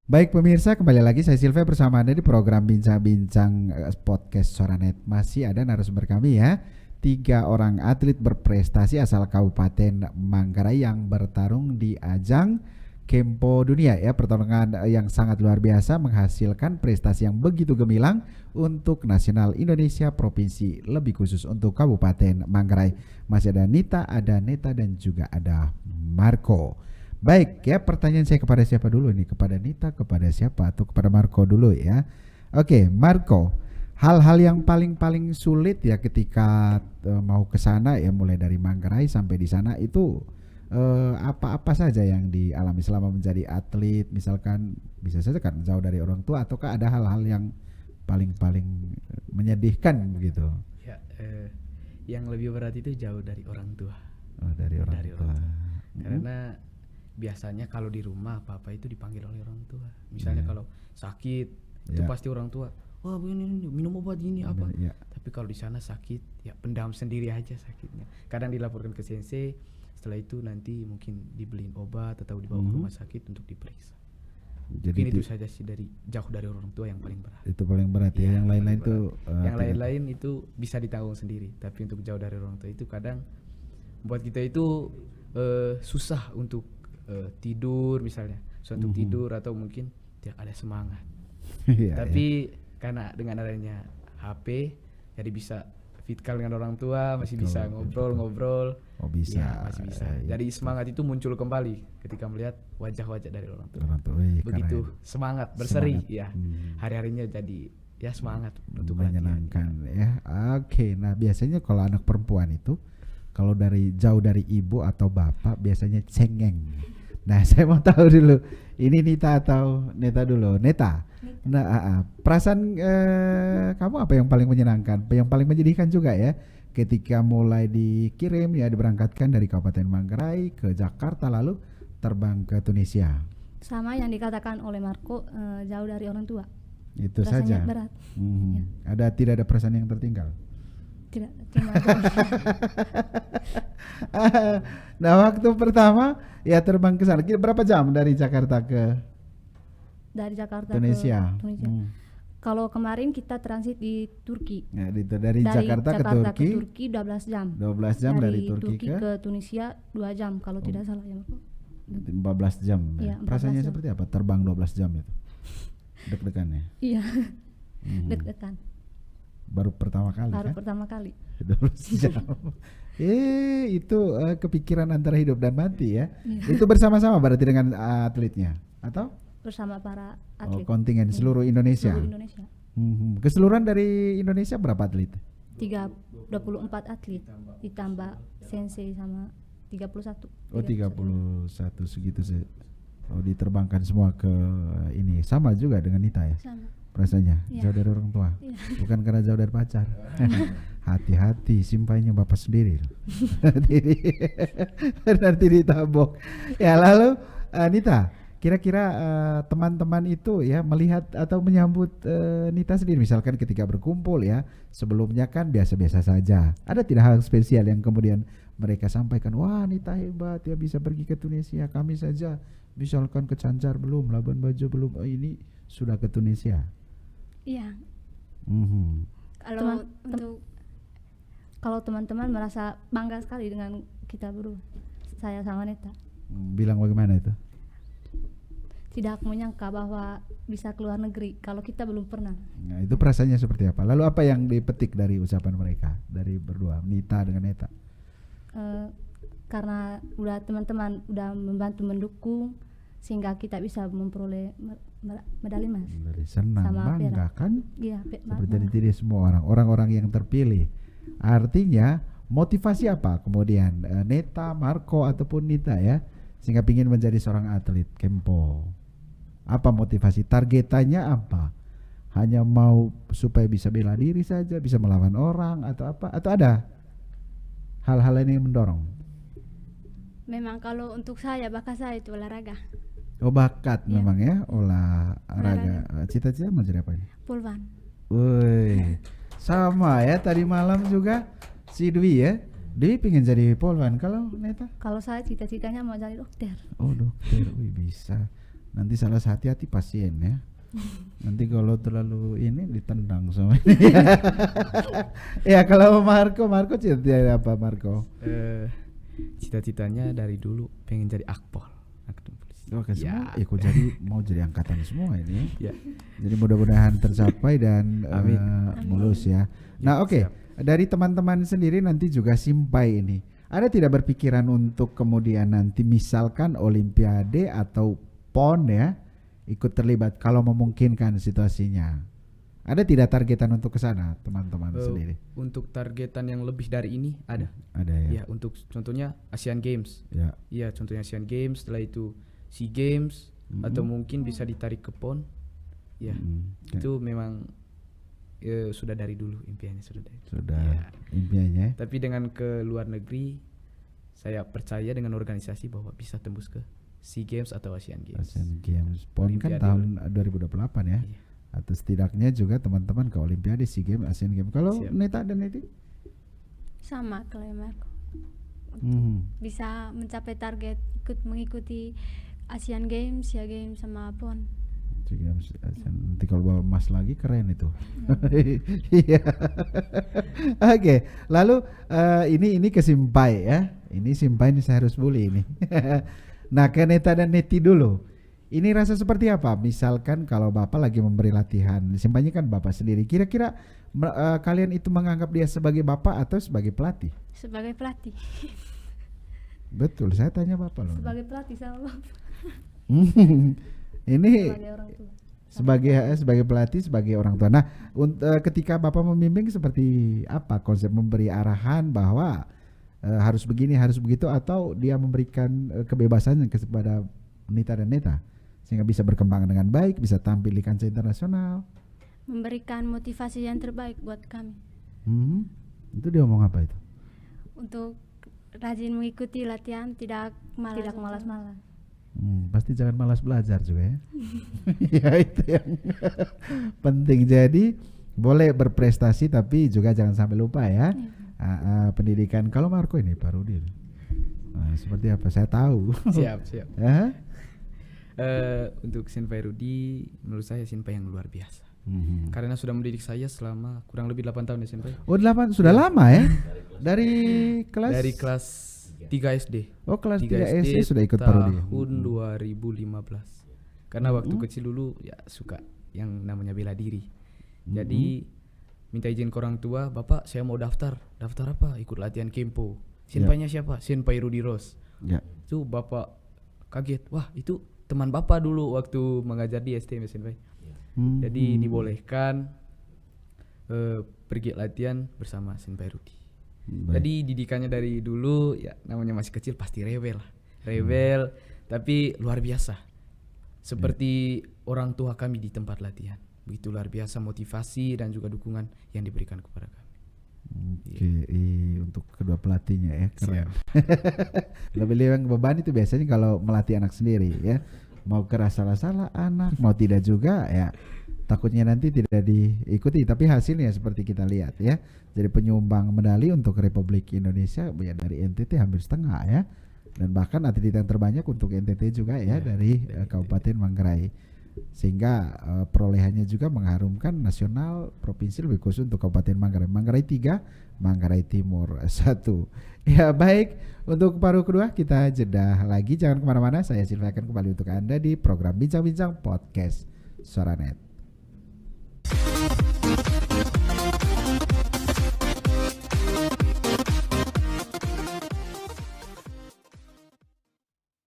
Baik pemirsa, kembali lagi saya Silve bersama Anda di program Bincang-Bincang Podcast Soranet. Masih ada narasumber kami ya, 3 orang atlet berprestasi asal Kabupaten Manggarai yang bertarung di ajang Kempo Dunia ya. Pertarungan yang sangat luar biasa menghasilkan prestasi yang begitu gemilang untuk nasional Indonesia, provinsi, lebih khusus untuk Kabupaten Manggarai. Masih ada Nita, ada Neta, dan juga ada Marco. Baik ya, pertanyaan saya kepada siapa dulu nih? Kepada Nita, kepada siapa? Atau kepada Marco dulu ya? Oke, Marco, hal-hal yang paling sulit ya ketika mau ke sana ya, mulai dari Manggarai sampai di sana itu apa-apa saja yang dialami selama menjadi atlet? Misalkan bisa saja kan jauh dari orang tua, ataukah ada hal-hal yang paling menyedihkan begitu? Ya, yang lebih berat itu jauh dari orang tua. Oh, dari orang tua. Karena biasanya kalau di rumah apa-apa itu dipanggil oleh orang tua. Misalnya kalau sakit itu pasti orang tua, wah ini minum obat ini apa. Tapi kalau di sana sakit ya pendam sendiri aja sakitnya. Kadang dilaporkan ke sensei, setelah itu nanti mungkin dibeliin obat atau dibawa ke rumah sakit untuk diperiksa. Jadi itu saja sih, dari jauh dari orang tua yang paling berat. Itu paling berat ya. Yang lain-lain tuh yang lain-lain itu bisa ditanggung sendiri. Tapi untuk jauh dari orang tua itu kadang buat kita itu susah untuk tidur misalnya, untuk tidur atau mungkin tidak ada semangat. Tapi karena dengan adanya HP jadi bisa vitkal dengan orang tua, masih bisa ngobrol-ngobrol. Oh bisa. Ya, masih bisa. Jadi semangat itu muncul kembali ketika melihat wajah-wajah dari orang tua. Begitu keren. Semangat berseri ya. Hari-harinya jadi ya semangat untuk menyenangkan ya. Oke, nah biasanya kalau anak perempuan itu kalau jauh dari ibu atau bapak biasanya cengeng. Nah, saya mau tahu dulu, ini Nita atau Neta dulu? Neta. Nah, perasaan kamu apa yang paling menyenangkan, yang paling menyedihkan juga ya, ketika mulai dikirim ya, diberangkatkan dari Kabupaten Manggarai ke Jakarta lalu terbang ke Tunisia. Sama yang dikatakan oleh Marco, jauh dari orang tua. Itu rasanya saja. Berat. Ya. Tidak ada perasaan yang tertinggal? Tidak. Nah, waktu pertama ya terbang ke sana, berapa jam dari Jakarta ke Tunisia? Ke Tunisia. Kalau kemarin kita transit di Turki. Ya, dari Jakarta ke Turki 12 jam. 12 jam dari Turki ke Tunisia 2 jam kalau tidak salah ya. 14 jam. Ya. Perasaannya seperti apa terbang 12 jam itu? Deg-degan ya? Iya. Deg-degan. Baru pertama kali kan? Pertama kali. 12 jam. Itu kepikiran antara hidup dan mati ya. Itu bersama-sama berarti dengan atletnya atau? Bersama para atlet. Kontingen seluruh Indonesia. Seluruh Indonesia. Keseluruhan dari Indonesia berapa atlet? 24 atlet ditambah sensei sama 31. Oh 31 segitu sih. Oh diterbangkan semua ke ini, sama juga dengan Nita ya? Sama. Rasanya jauh dari orang tua, bukan karena jauh dari pacar. Hati-hati, simpainya bapak sendiri. Nanti ditabok. Ya lalu Nita, kira-kira teman-teman itu ya melihat atau menyambut Nita sendiri, misalkan ketika berkumpul ya, sebelumnya kan biasa-biasa saja. Ada tidak hal spesial yang kemudian mereka sampaikan, wah Nita hebat ya bisa pergi ke Tunisia, kami saja misalkan ke Cancar belum, Labuan Bajo belum, ini sudah ke Tunisia. Iya. Kalau teman-teman merasa bangga sekali dengan kita berdua, saya sama Neta. Bilang bagaimana itu? Tidak menyangka bahwa bisa keluar negeri kalau kita belum pernah. Nah, itu perasaannya seperti apa? Lalu apa yang dipetik dari ucapan mereka, dari berdua, Nita dengan Neta? Karena udah teman-teman udah membantu mendukung sehingga kita bisa memperoleh medali emas. Senang, bangga kan? Iya, seperti diri semua orang-orang yang terpilih. Artinya motivasi apa kemudian Neta, Marco ataupun Nita ya, sehingga ingin menjadi seorang atlet Kempo? Apa motivasi? Targetannya apa? Hanya mau supaya bisa bela diri saja, bisa melawan orang atau apa? Atau ada hal-hal lain yang mendorong? Memang kalau untuk saya, bakat saya itu olahraga. Oh bakat ya. Memang ya olahraga. Cita-cita mau jadi apa ini? Polwan. Woi, sama ya tadi malam juga si Dwi ya. Dwi pengen jadi polwan. Kalau Neta? Kalau saya cita-citanya mau jadi dokter. Oh dokter, wih bisa. Nanti salah hati-hati pasien ya. Nanti kalau terlalu ini ditendang sama ini. Ya kalau Marco cita-cita apa Marco? Cita-citanya dari dulu pengen jadi akpol. Oke, semua ikut jadi mau jadi angkatan semua ini. Ya. Jadi mudah-mudahan tercapai dan Amin. mulus ya. Nah, oke. Dari teman-teman sendiri nanti juga Simpai ini. Ada tidak berpikiran untuk kemudian nanti misalkan Olimpiade atau PON ya ikut terlibat kalau memungkinkan situasinya? Ada tidak targetan untuk ke sana teman-teman sendiri? Untuk targetan yang lebih dari ini ada. Ada ya. Ya, untuk contohnya Asian Games. Ya. Iya, contohnya Asian Games, setelah itu SEA Games atau mungkin bisa ditarik ke PON. Ya. Itu memang sudah dari dulu impiannya sudah. Ya. Impiannya. Tapi dengan ke luar negeri saya percaya dengan organisasi bahwa bisa tembus ke SEA Games atau Asian Games. Asian Games PON kan Olimpiade tahun 2028 ya. Iya. Atau setidaknya juga teman-teman ke Olimpiade, SEA Games, Asian Games. Kalau Siap. Neta dan Neti? Sama kalau Marco. Bisa mencapai target mengikuti Asian Games, SEA Games sama PON. Nanti kalau bawa emas lagi keren itu. Iya. Oke, lalu ini ke Simpai ya. Ini Simpai ini saya harus bully ini. Nah, ke Neta dan Neti dulu. Ini rasa seperti apa? Misalkan kalau Bapak lagi memberi latihan, Simpainya kan Bapak sendiri. Kira-kira kalian itu menganggap dia sebagai Bapak atau sebagai pelatih? Sebagai pelatih. Betul, saya tanya Bapak loh. Sebagai pelatih sama Bapak. Ini Sebagai orang tua. sebagai pelatih, sebagai orang tua. Nah, ketika Bapak membimbing seperti apa konsep memberi arahan bahwa harus begini, harus begitu, atau dia memberikan kebebasan kepada Nita dan Neta sehingga bisa berkembang dengan baik, bisa tampil di kancah internasional, Memberikan motivasi yang terbaik buat kami itu dia ngomong apa itu? untuk rajin mengikuti latihan, tidak malas. Tidak malas-malas. Pasti jangan malas belajar juga ya. Ya itu yang penting. Jadi boleh berprestasi tapi juga jangan sampai lupa ya. Pendidikan. Kalau Marco ini Pak Rudi, seperti apa? Saya tahu. Siap. Ya? Untuk Sinpai Rudi, menurut saya Sinpai yang luar biasa. Karena sudah mendidik saya selama kurang lebih 8 tahun ya Sinpai. Oh 8 sudah lama ya? Dari kelas 3 SD. Oh kelas 3 SD sudah ikut Pak Rudi. Tahun 2015. Karena waktu kecil dulu ya suka yang namanya bela diri. Jadi minta izin ke orang tua, Bapak saya mau daftar. Daftar apa? Ikut latihan Kempo. Sinpainya siapa? Sinpai Rudi Ros. Ya. Itu Bapak kaget. Wah, itu teman Bapak dulu waktu mengajar di STM Sinpai. Jadi dibolehkan pergi latihan bersama Sinpai Rudi. Jadi didikannya dari dulu ya namanya masih kecil pasti rewel lah. Rewel tapi luar biasa. Seperti orang tua kami di tempat latihan. Begitu luar biasa motivasi dan juga dukungan yang diberikan kepada kami. Untuk kedua pelatihnya ya keren. Lebih beban itu biasanya kalau melatih anak sendiri ya. Mau keras salah anak, mau tidak juga ya. Takutnya nanti tidak diikuti, tapi hasilnya seperti kita lihat ya. Jadi penyumbang medali untuk Republik Indonesia ya dari NTT hampir setengah ya. Dan bahkan atlet yang terbanyak untuk NTT juga ya dari Kabupaten Manggarai. Sehingga perolehannya juga mengharumkan nasional provinsi, lebih khusus untuk Kabupaten Manggarai. Manggarai 3, Manggarai Timur 1. Ya baik, untuk paruh kedua kita jeda lagi. Jangan kemana-mana, saya Silvia akan kembali untuk Anda di program Bincang-Bincang Podcast Suara Net.